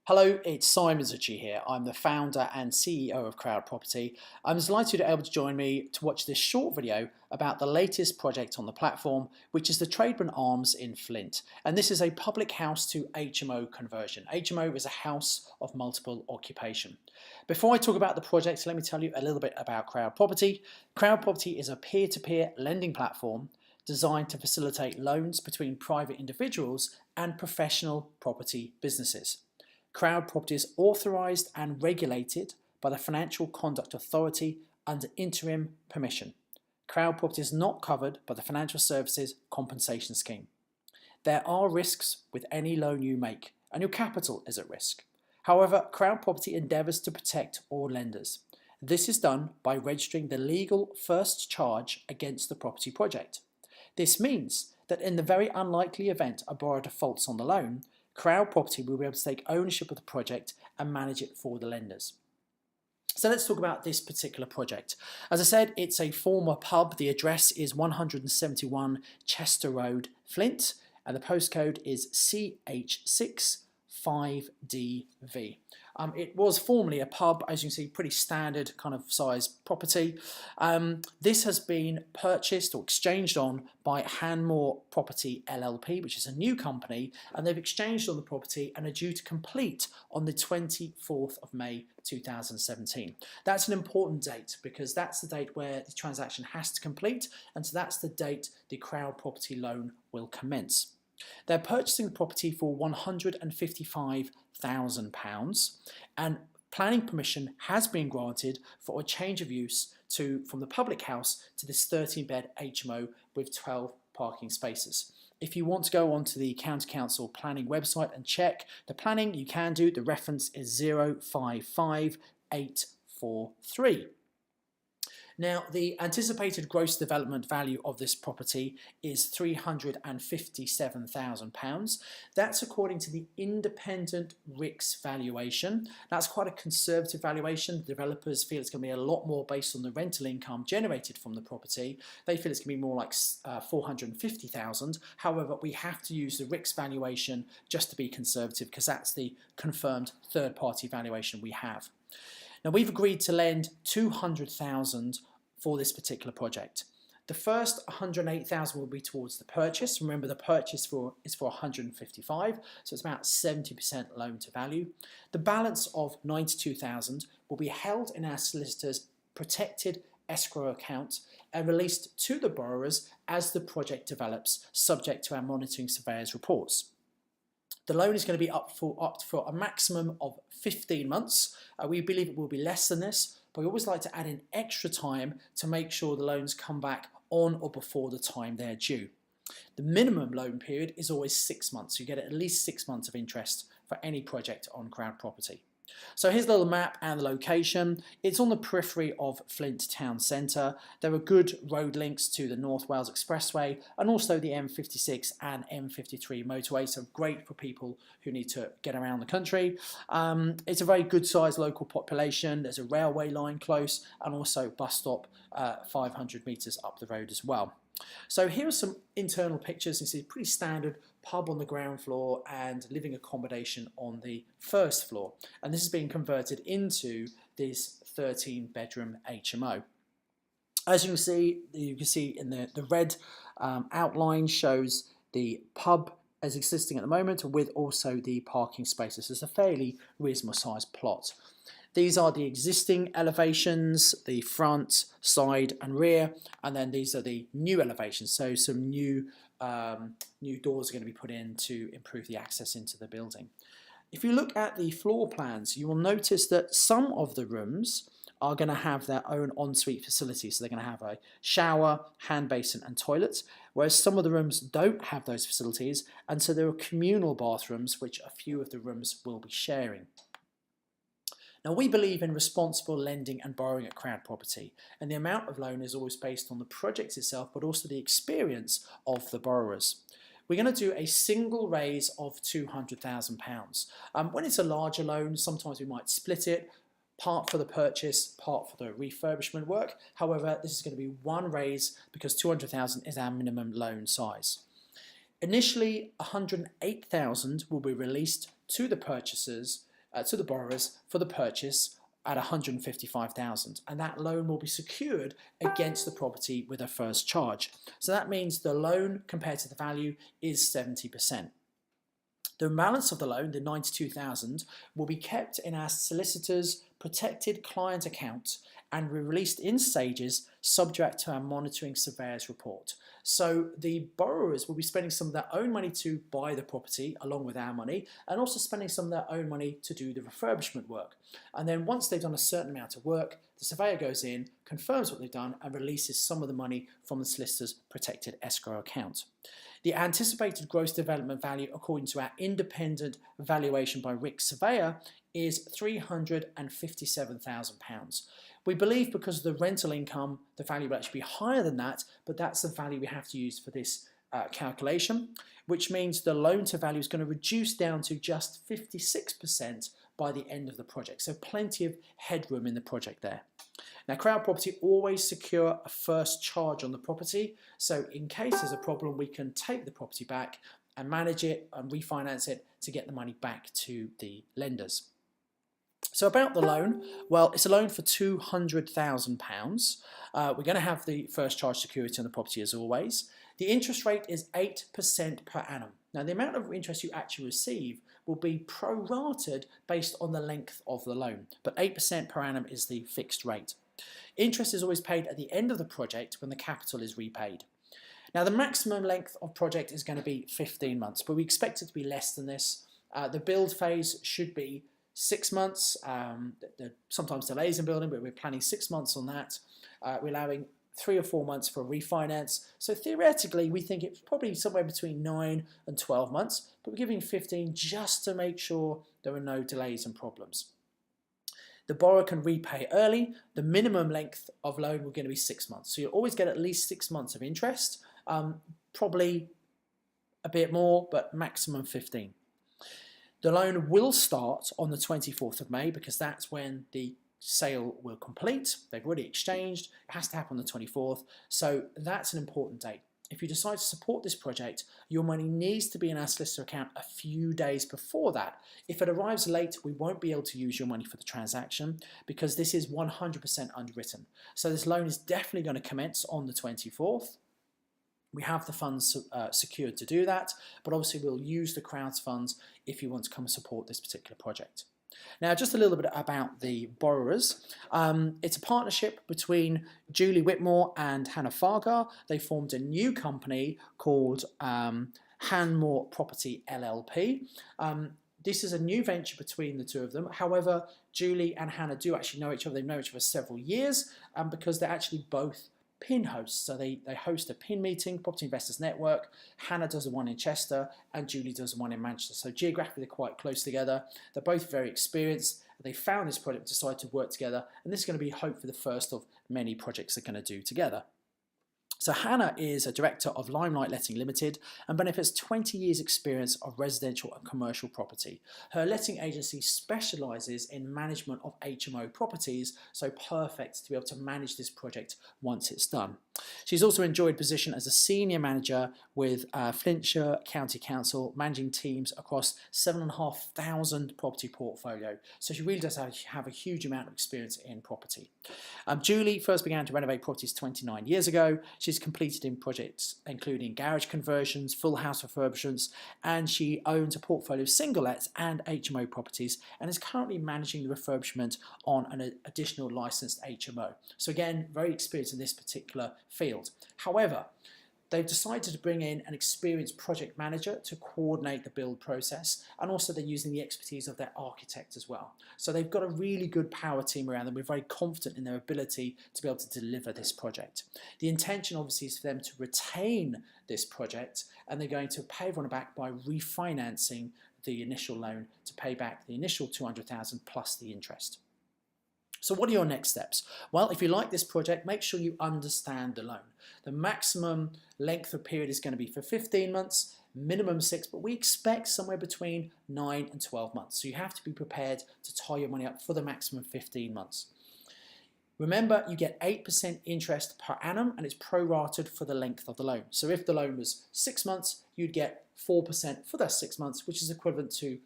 Hello, it's Simon Zucchi here. I'm the founder and CEO of Crowd Property. I'm delighted you're able to join me to watch this short video about the latest project on the platform, which is the Tradesman Arms in Flint. And this is a public house to HMO conversion. HMO is a house of multiple occupation. Before I talk about the project, let me tell you a little bit about Crowd Property. Crowd Property is a peer-to-peer lending platform designed to facilitate loans between private individuals and professional property businesses. Crowd Property is authorised and regulated by the Financial Conduct Authority under interim permission. Crowd Property is not covered by the Financial Services Compensation Scheme. There are risks with any loan you make, and your capital is at risk. However, Crowd Property endeavours to protect all lenders. This is done by registering the legal first charge against the property project. This means that in the very unlikely event a borrower defaults on the loan, Crowd Property will be able to take ownership of the project and manage it for the lenders. So let's talk about this particular project. As I said, it's a former pub. The address is 171 Chester Road, Flint, and the postcode is CH6 5DV. It was formerly a pub, as you can see, pretty standard kind of size property. This has been purchased or exchanged on by Hanmore Property LLP, which is a new company, and they've exchanged on the property and are due to complete on the 24th of May 2017. That's an important date because that's the date where the transaction has to complete, and so that's the date the Crowd Property loan will commence. They're purchasing the property for £155,000 and planning permission has been granted for a change of use from the public house to this 13-bed HMO with 12 parking spaces. If you want to go onto the County Council planning website and check the planning, you can do. The reference is 055843. Now, the anticipated gross development value of this property is £357,000. That's according to the independent RICS valuation. That's quite a conservative valuation. The developers feel it's going to be a lot more based on the rental income generated from the property. They feel it's going to be more like £450,000. However, we have to use the RICS valuation just to be conservative because that's the confirmed third-party valuation we have. Now, we've agreed to lend $200,000 for this particular project. The first $108,000 will be towards the purchase. Remember, the purchase is for $155,000, so it's about 70% loan to value. The balance of $92,000 will be held in our solicitor's protected escrow account and released to the borrowers as the project develops, subject to our monitoring surveyor's reports. The loan is going to be up for a maximum of 15 months. We believe it will be less than this, but we always like to add in extra time to make sure the loans come back on or before the time they're due. The minimum loan period is always 6 months. You get at least 6 months of interest for any project on Crowd Property. So here's the little map and the location. It's on the periphery of Flint town centre. There are good road links to the North Wales Expressway and also the M56 and M53 motorway, so great for people who need to get around the country. It's a very good sized local population. There's a railway line close and also bus stop 500 metres up the road as well. So here are some internal pictures. You see a pretty standard pub on the ground floor and living accommodation on the first floor. And this is being converted into this 13-bedroom HMO. As you can see in the red outline shows the pub as existing at the moment with also the parking spaces. It's a fairly reasonable sized plot. These are the existing elevations, the front, side and rear, and then these are the new elevations. So some new doors are going to be put in to improve the access into the building. If you look at the floor plans, you will notice that some of the rooms are going to have their own ensuite facilities. So they're going to have a shower, hand basin and toilets, whereas some of the rooms don't have those facilities, and so there are communal bathrooms which a few of the rooms will be sharing. Now, we believe in responsible lending and borrowing at Crowd Property, and the amount of loan is always based on the project itself, but also the experience of the borrowers. We're going to do a single raise of £200,000. When it's a larger loan, sometimes we might split it, part for the purchase, part for the refurbishment work. However, this is going to be one raise because £200,000 is our minimum loan size. Initially, £108,000 will be released to the purchasers to the borrowers for the purchase at 155,000, and that loan will be secured against the property with a first charge. So that means the loan compared to the value is 70%. The balance of the loan, the 92,000, will be kept in our solicitor's protected client account and be released in stages subject to our monitoring surveyor's report. So the borrowers will be spending some of their own money to buy the property along with our money, and also spending some of their own money to do the refurbishment work. And then once they've done a certain amount of work, the surveyor goes in, confirms what they've done, and releases some of the money from the solicitor's protected escrow account. The anticipated gross development value, according to our independent valuation by Rick Surveyor, is £357,000. We believe because of the rental income, the value will actually be higher than that, but that's the value we have to use for this calculation, which means the loan to value is going to reduce down to just 56% by the end of the project. So plenty of headroom in the project there. Now, Crowd Property always secure a first charge on the property. So in case there's a problem, we can take the property back and manage it and refinance it to get the money back to the lenders. So about the loan, well, it's a loan for £200,000. We're going to have the first charge security on the property as always. The interest rate is 8% per annum. Now, the amount of interest you actually receive will be prorated based on the length of the loan, but 8% per annum is the fixed rate. Interest is always paid at the end of the project when the capital is repaid. Now, the maximum length of project is going to be 15 months, but we expect it to be less than this. The build phase should be 6 months. There are sometimes delays in building, but we're planning 6 months on that. We're allowing 3 or 4 months for a refinance. So theoretically, we think it's probably somewhere between 9 and 12 months, but we're giving 15 just to make sure there are no delays and problems. The borrower can repay early. The minimum length of loan will going to be 6 months. So you'll always get at least 6 months of interest, probably a bit more, but maximum 15. The loan will start on the 24th of May because that's when the sale will complete. They've already exchanged. It has to happen on the 24th. So that's an important date. If you decide to support this project, your money needs to be in our solicitor account a few days before that. If it arrives late, we won't be able to use your money for the transaction because this is 100% underwritten. So this loan is definitely going to commence on the 24th. We have the funds secured to do that, but obviously we'll use the Crowd's funds if you want to come and support this particular project. Now, just a little bit about the borrowers. It's a partnership between Julie Whitmore and Hannah Fargar. They formed a new company called Hanmore Property LLP. This is a new venture between the two of them. However, Julie and Hannah do actually know each other. They've known each other for several years because they're actually both PIN hosts. So they host a PIN meeting, Property Investors Network. Hannah does the one in Chester and Julie does the one in Manchester. So geographically they're quite close together. They're both very experienced. They found this project, decided to work together, and this is going to be hopefully the first of many projects they're going to do together. So Hannah is a director of Limelight Letting Limited and benefits 20 years experience of residential and commercial property. Her letting agency specialises in management of HMO properties, so perfect to be able to manage this project once it's done. She's also enjoyed position as a senior manager with Flintshire County Council, managing teams across 7,500 property portfolio. So she really does have a huge amount of experience in property. Julie first began to renovate properties 29 years ago. She's completed in projects including garage conversions, full house refurbishments, and she owns a portfolio of single lets and HMO properties and is currently managing the refurbishment on an additional licensed HMO. So again, very experienced in this particular field. However, they've decided to bring in an experienced project manager to coordinate the build process, and also they're using the expertise of their architect as well. So they've got a really good power team around them. We're very confident in their ability to be able to deliver this project. The intention obviously is for them to retain this project, and they're going to pay everyone back by refinancing the initial loan to pay back the initial $200,000 plus the interest. So what are your next steps? Well, if you like this project, make sure you understand the loan. The maximum length of period is going to be for 15 months, minimum 6, but we expect somewhere between 9 and 12 months. So you have to be prepared to tie your money up for the maximum 15 months. Remember, you get 8% interest per annum and it's prorated for the length of the loan. So if the loan was 6 months, you'd get 4% for those 6 months, which is equivalent to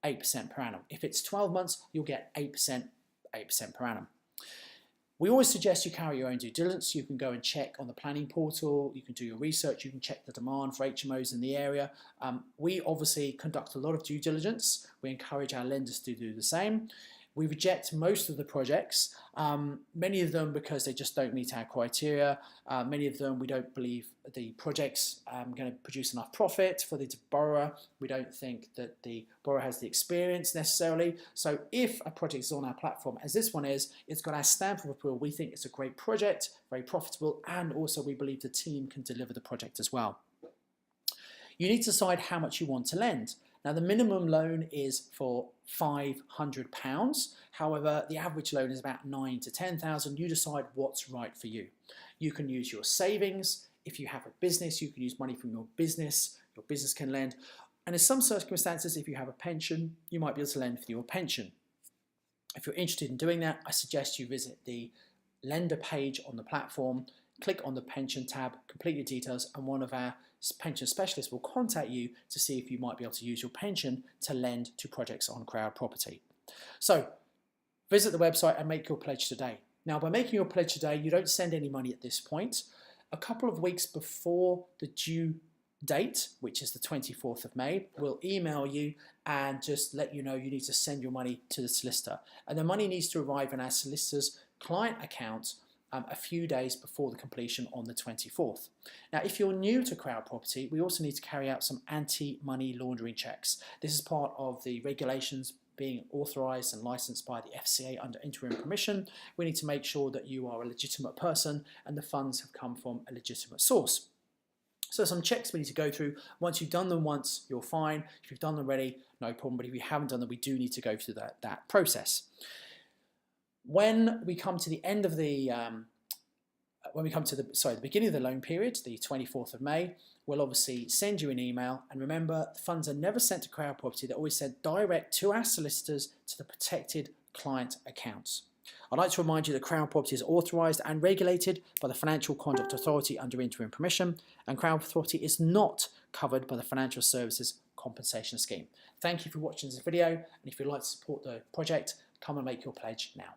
8% per annum. If it's 12 months, you'll get 8% per annum. We always suggest you carry your own due diligence. You can go and check on the planning portal, you can do your research, you can check the demand for HMOs in the area. We obviously conduct a lot of due diligence. We encourage our lenders to do the same. We reject most of the projects, many of them because they just don't meet our criteria. Many of them we don't believe the project's going to produce enough profit for the borrower. We don't think that the borrower has the experience necessarily. So if a project is on our platform, as this one is, it's got our stamp of approval. We think it's a great project, very profitable, and also we believe the team can deliver the project as well. You need to decide how much you want to lend. Now, the minimum loan is for £500. However, the average loan is about £9,000 to £10,000. You decide what's right for you. You can use your savings. If you have a business, you can use money from your business. Your business can lend. And in some circumstances, if you have a pension, you might be able to lend for your pension. If you're interested in doing that, I suggest you visit the lender page on the platform, click on the pension tab, complete your details, and one of our pension specialists will contact you to see if you might be able to use your pension to lend to projects on Crowd Property. So visit the website and make your pledge today. Now, by making your pledge today, you don't send any money at this point. A couple of weeks before the due date, which is the 24th of May, we'll email you and just let you know you need to send your money to the solicitor. And the money needs to arrive in our solicitor's client account a few days before the completion on the 24th. Now, if you're new to Crowd Property, we also need to carry out some anti-money laundering checks. This is part of the regulations being authorised and licensed by the FCA under interim permission. We need to make sure that you are a legitimate person and the funds have come from a legitimate source. So some checks we need to go through. Once you've done them once, you're fine. If you've done them already, no problem. But if you haven't done them, we do need to go through that process. When we come to the end of the, the beginning of the loan period, the 24th of May, we'll obviously send you an email. And remember, the funds are never sent to Crowd Property. They're always sent direct to our solicitors to the protected client accounts. I'd like to remind you that Crowd Property is authorised and regulated by the Financial Conduct Authority under interim permission, and Crowd Property is not covered by the Financial Services Compensation Scheme. Thank you for watching this video, and if you'd like to support the project, come and make your pledge now.